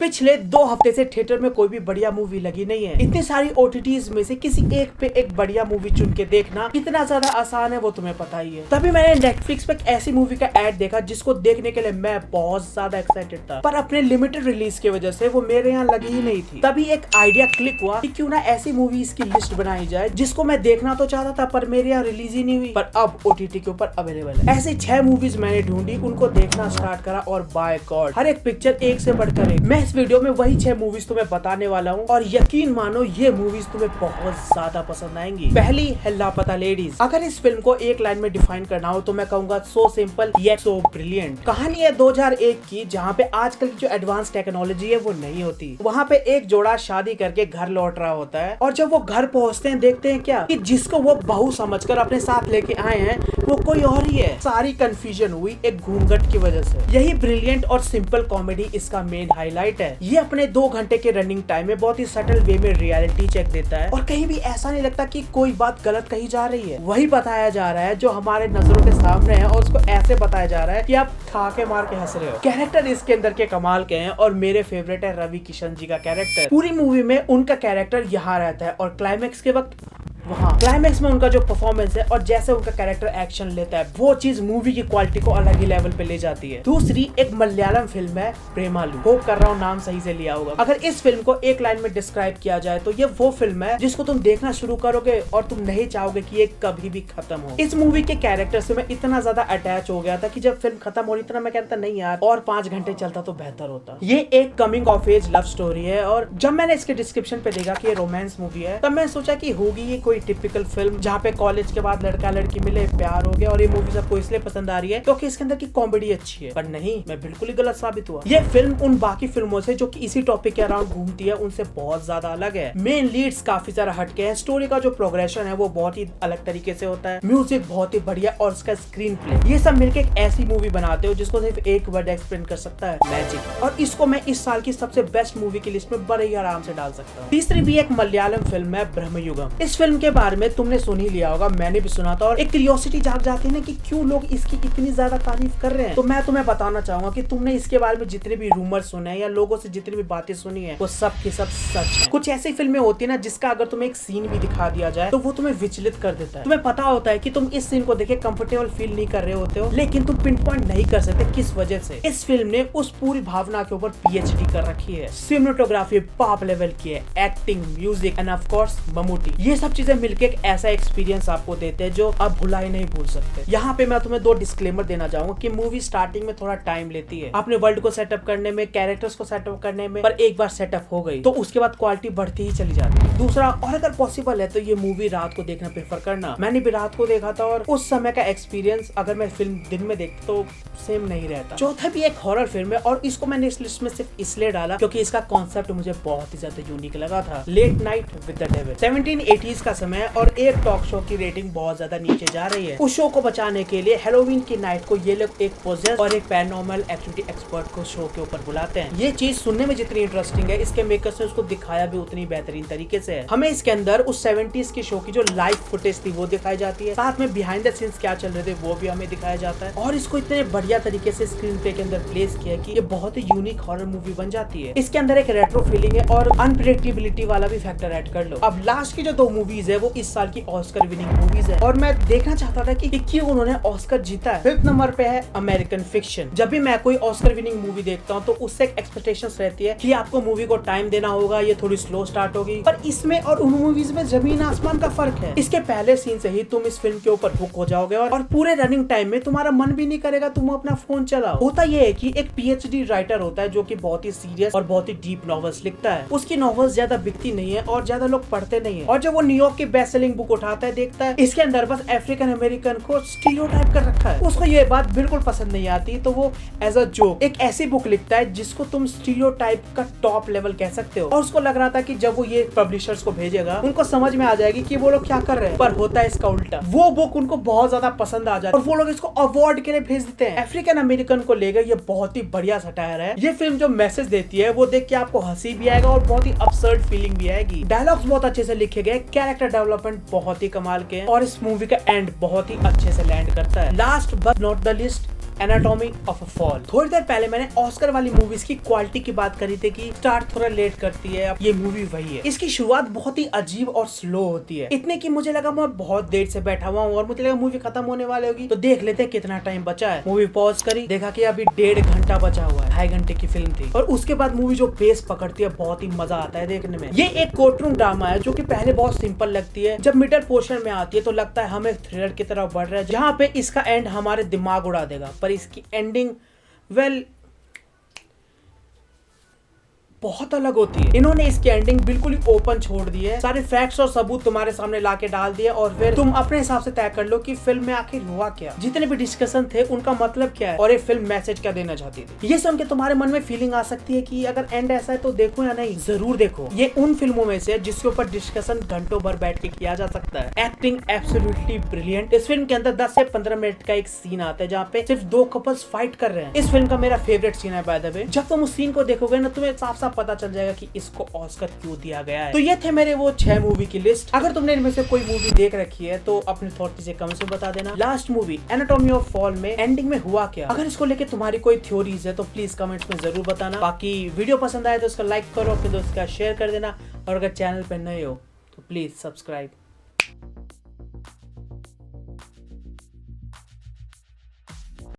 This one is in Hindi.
पिछले 2 हफ्ते से थिएटर में कोई भी बढ़िया मूवी लगी नहीं है। इतनी सारी ओटीटीज में से किसी एक पे एक बढ़िया मूवी चुन के देखना कितना ज्यादा आसान है वो तुम्हें पता ही है। तभी मैंने नेटफ्लिक्स पे एक ऐसी मूवी का एड देखा जिसको देखने के लिए मैं बहुत ज्यादा एक्साइटेड था, पर अपने लिमिटेड रिलीज की वजह से वो मेरे यहाँ लगी ही नहीं थी। तभी एक आइडिया क्लिक हुआ कि क्यों ना ऐसी मूवीज की लिस्ट बनाई जाए जिसको मैं देखना तो चाहता था पर मेरे यहाँ रिलीज ही नहीं हुई, पर अब ओटीटी के ऊपर अवेलेबल है। ऐसी 6 मूवीज मैंने ढूंढी, उनको देखना स्टार्ट करा और बाय गॉड हर एक पिक्चर एक से बढ़कर एक। मैं इस वीडियो में वही 6 मूवीज तुम्हें बताने वाला हूँ और यकीन मानो ये मूवीज तुम्हें बहुत ज्यादा पसंद आएंगी। पहली है लापता लेडीज। अगर इस फिल्म को एक लाइन में डिफाइन करना हो तो मैं कहूंगा so simple yet so brilliant. कहानी है 2001 की, जहाँ पे आजकल की जो एडवांस टेक्नोलॉजी है वो नहीं होती। वहाँ पे एक जोड़ा शादी करके घर लौट रहा होता है और जब वो घर पहुँचते हैं देखते हैं क्या कि जिसको वो बहू समझकर अपने साथ लेके आए हैं वो कोई और ही है। सारी कंफ्यूजन हुई एक घूंघट की वजह से। यही ब्रिलियंट और सिंपल कॉमेडी इसका मेन हाईलाइट है। ये अपने 2 घंटे के रनिंग टाइम में बहुत ही सटल वे में रियलिटी चेक देता है और कहीं भी ऐसा नहीं लगता कि कोई बात गलत कही जा रही है। वही बताया जा रहा है जो हमारे नजरों के सामने है और उसको ऐसे बताया जा रहा है कि आप ठाके मार के हंस रहे हो। कैरेक्टर इसके अंदर के कमाल के हैं और मेरे फेवरेट है रवि किशन जी का कैरेक्टर। पूरी मूवी में उनका कैरेक्टर यहाँ रहता है और क्लाइमेक्स के वक्त वहाँ क्लाइमेक्स में उनका जो परफॉर्मेंस है और जैसे उनका कैरेक्टर एक्शन लेता है वो चीज मूवी की क्वालिटी को अलग ही लेवल पे ले जाती है। दूसरी एक मलयालम फिल्म है प्रेमालू। होप कर रहा हूँ नाम सही से लिया होगा। अगर इस फिल्म को एक लाइन में डिस्क्राइब किया जाए तो ये वो फिल्म है जिसको तुम देखना शुरू करोगे और तुम नहीं चाहोगे कि ये कभी भी खत्म हो। इस मूवी के कैरेक्टर से मैं इतना ज्यादा अटैच हो गया था कि जब फिल्म खत्म हो रही थी ना मैं कहता नहीं यार और 5 घंटे चलता तो बेहतर होता। ये एक coming of age love story है और जब मैंने इसके डिस्क्रिप्शन पे देखा कि ये रोमांस मूवी है तब मैं सोचा कि होगी ये कोई टिपिकल फिल्म जहाँ पे कॉलेज के बाद लड़का लड़की मिले, प्यार हो गया और ये मूवी सबको इसलिए पसंद आ रही है क्योंकि इसके अंदर की कॉमेडी अच्छी है। पर नहीं, मैं बिल्कुल ही गलत साबित हुआ। ये फिल्म उन बाकी फिल्मों से जो कि इसी टॉपिक के अराउंड घूमती है उनसे बहुत ज्यादा अलग है। मेन लीड्स काफी सारा हटके हैं, स्टोरी का जो प्रोग्रेशन है वो बहुत ही अलग तरीके से होता है, म्यूजिक बहुत ही बढ़िया और उसका स्क्रीन प्ले, ये सब मिलकर एक ऐसी मूवी बनाते हो जिसको सिर्फ एक वर्ड एक्सप्लेन कर सकता है, मैजिक। और इसको मैं इस साल की सबसे बेस्ट मूवी की लिस्ट में बड़े ही आराम से डाल सकता हूँ। तीसरी भी एक मलयालम फिल्म है ब्रह्मयुगम। इस फिल्म के बारे में तुमने सुन ही लिया होगा, मैंने भी सुना था और एक क्यूरियोसिटी जाग जाती है ना कि क्यों लोग इसकी इतनी ज्यादा तारीफ कर रहे हैं। तो मैं तुम्हें बताना चाहूंगा कि तुमने इसके बारे में जितने भी रूमर सुने हैं या लोगों से जितनी भी बातें सुनी है वो सब की सब सच है। कुछ ऐसी फिल्में होती है ना जिसका अगर तुम्हें एक सीन भी दिखा दिया जाए तो वो तुम्हें विचलित कर देता है। तुम्हें पता होता है कि तुम इस सीन को देखे कंफर्टेबल फील नहीं कर रहे होते हो, लेकिन तुम पिन पॉइंट नहीं कर सकते किस वजह से। इस फिल्म ने उस पूरी भावना के ऊपर PhD कर रखी है। सिनेमेटोग्राफी टॉप लेवल की है, acting, music end of course Mammootty, ये सब चीजें मिलकर एक ऐसा एक्सपीरियंस आपको देते हैं जो आप भुला ही नहीं भूल सकते। यहाँ पे मैं तुम्हें 2 डिस्क्लेमर देना चाहूंगा कि मूवी स्टार्टिंग में थोड़ा टाइम लेती है अपने वर्ल्ड को सेटअप करने में, कैरेक्टर्स को सेटअप करने में, पर एक बार सेटअप हो गई तो उसके बाद क्वालिटी बढ़ती ही चली जाती है। दूसरा, और अगर पॉसिबल है तो ये मूवी रात को देखना प्रेफर करना। मैंने भी रात को देखा था और उस समय का एक्सपीरियंस अगर मैं फिल्म दिन में देखता तो सेम नहीं रहता। चौथा भी एक हॉरर फिल्म है और इसको मैंने इस लिस्ट में सिर्फ इसलिए डाला क्योंकि इसका कॉन्सेप्ट मुझे बहुत ही ज्यादा यूनिक लगा था। Late Night with the Devil. 1780s का समय और एक टॉक शो की रेटिंग बहुत ज्यादा नीचे जा रही है। उस शो को बचाने के लिए हैलोवीन की नाइट को ये लोग एक पोजेस और एक पैरानॉर्मल एक्टिविटी एक्सपर्ट को शो के ऊपर बुलाते हैं। ये चीज सुनने में जितनी इंटरेस्टिंग है इसके मेकर्स ने उसको दिखाया भी उतनी बेहतरीन तरीके से है। हमें इसके अंदर उस 70s की शो की जो लाइव फुटेज थी वो दिखाई जाती है, साथ में बिहाइंड द सीन्स क्या चल रहे थे वो भी हमें दिखाया जाता है और इसको इतने बढ़िया तरीके से स्क्रीन प्ले के अंदर प्लेस किया कि ये बहुत ही यूनिक हॉरर मूवी बन जाती है। इसके अंदर एक रेट्रो फीलिंग है और अनप्रेडिक्टेबिलिटी वाला भी फैक्टर ऐड कर लो। अब लास्ट की जो 2 मूवीज है वो इस साल की ऑस्कर विनिंग मूवीज है और मैं देखना चाहता था कि क्यों उन्होंने ऑस्कर जीता है। 5th नंबर पे है अमेरिकन फिक्शन। जब भी मैं कोई ऑस्कर विनिंग मूवी देखता हूँ तो उससे एक एक्सपेक्टेशंस रहती है कि आपको मूवी को टाइम देना होगा, ये थोड़ी स्लो स्टार्ट होगी, पर इसमें और उन मूवीज में जमीन आसमान का फर्क है। इसके पहले सीन से ही तुम इस फिल्म के ऊपर हुक हो जाओगे और पूरे रनिंग टाइम में तुम्हारा मन भी नहीं करेगा तुम अपना फोन चलाओ। होता यह है कि एक PhD राइटर होता है जो कि बहुत ही सीरियस और बहुत ही डीप नॉवेल्स लिखता है। उसकी नॉवेल्स ज्यादा बिकती नहीं है और ज्यादा लोग पढ़ते नहीं है और जब वो न्यूयॉर्क की बेस्ट सेलिंग बुक उठाता है देखता है इसके अंदर बस अफ्रीकन अमेरिकन को स्टीरियोटाइप कर रखा है। उसको ये बात बिल्कुल पसंद नहीं आती तो वो एज अ जोक एक ऐसी बुक लिखता है जिसको तुम स्टीरियोटाइप का टॉप लेवल कह सकते हो और उसको लग रहा था कि जब वो ये पब्लिशर्स को भेजेगा उनको समझ में आ जाएगी कि वो लोग क्या कर रहे हैं, पर होता है इसका उल्टा। वो बुक उनको बहुत ज्यादा पसंद आ जाती है और वो लोग इसको अवार्ड के लिए भेज देते हैं। अफ्रीकन अमेरिकन को लेकर ये बहुत ही बढ़िया सटायर है। ये फिल्म जो मैसेज देती है वो देख के आपको हंसी भी आएगा और बहुत ही absurd फीलिंग भी आएगी। डायलॉग्स बहुत अच्छे से लिखे गए, कैरेक्टर डेवलपमेंट बहुत ही कमाल के हैं और इस मूवी का एंड बहुत ही अच्छे से लैंड करता है। Last but not the list anatomy of a fall. थोड़ी देर पहले मैंने ऑस्कर वाली मूवीज की क्वालिटी की बात करी थी कि स्टार्ट थोड़ा लेट करती है, अब ये मूवी वही है। इसकी शुरुआत बहुत ही अजीब और स्लो होती है, इतने की मुझे लगा मैं बहुत देर से बैठा हुआ हूँ और मुझे लगा मूवी खत्म होने वाली होगी, तो देख लेते हैं कितना टाइम बचा है। मूवी पॉज करी, देखा कि अभी 1.5 घंटा बचा हुआ है। 2.5 घंटे की फिल्म थी और उसके बाद मूवी जो पेस पकड़ती है बहुत ही मजा आता है देखने में। ये एक कोर्टरूम ड्रामा है जो कि पहले बहुत सिंपल लगती है, जब मिडिल पोर्शन में आती है तो लगता है हम एक थ्रिलर की तरफ बढ़ रहे हैं जहाँ पे इसका एंड हमारे दिमाग उड़ा देगा। पर इसकी एंडिंग वेल बहुत अलग होती है। इन्होंने इसकी एंडिंग बिल्कुल ही ओपन छोड़ दी है, सारे फैक्ट्स और सबूत तुम्हारे सामने लाके डाल दिए और फिर तुम अपने हिसाब से तय कर लो कि फिल्म में आखिर हुआ क्या, जितने भी डिस्कशन थे उनका मतलब क्या है और ये फिल्म मैसेज क्या देना चाहती थी। ये सुन के तुम्हारे मन में फीलिंग आ सकती है कि अगर एंड ऐसा है तो देखो या नहीं। जरूर देखो, ये उन फिल्मों में से जिसके ऊपर डिस्कशन घंटों भर बैठ के किया जा सकता है। Acting absolutely brilliant. इस फिल्म के अंदर 10 से 15 मिनट का एक सीन आता है जहाँ पे सिर्फ 2 कपल्स फाइट कर रहे हैं। इस फिल्म का मेरा फेवरेट सीन है बाय द वे। जब तुम उस सीन को देखोगे ना तुम्हें साफ साफ पता चल जाएगा कि इसको ऑस्कर क्यों दिया गया है। तो ये थे मेरे वो 6 मूवी की लिस्ट। अगर तुमने इनमें से कोई मूवी देख रखी है तो अपने थॉट नीचे कमेंट्स में बता देना। Last movie anatomy of fall में एंडिंग में हुआ क्या, अगर इसको लेके तुम्हारी कोई थ्योरीज है तो प्लीज कमेंट्स में जरूर बताना। बाकी वीडियो पसंद आए तो इसको लाइक करो, अपने दोस्त का शेयर कर देना और अगर चैनल पे नए हो तो प्लीज सब्सक्राइब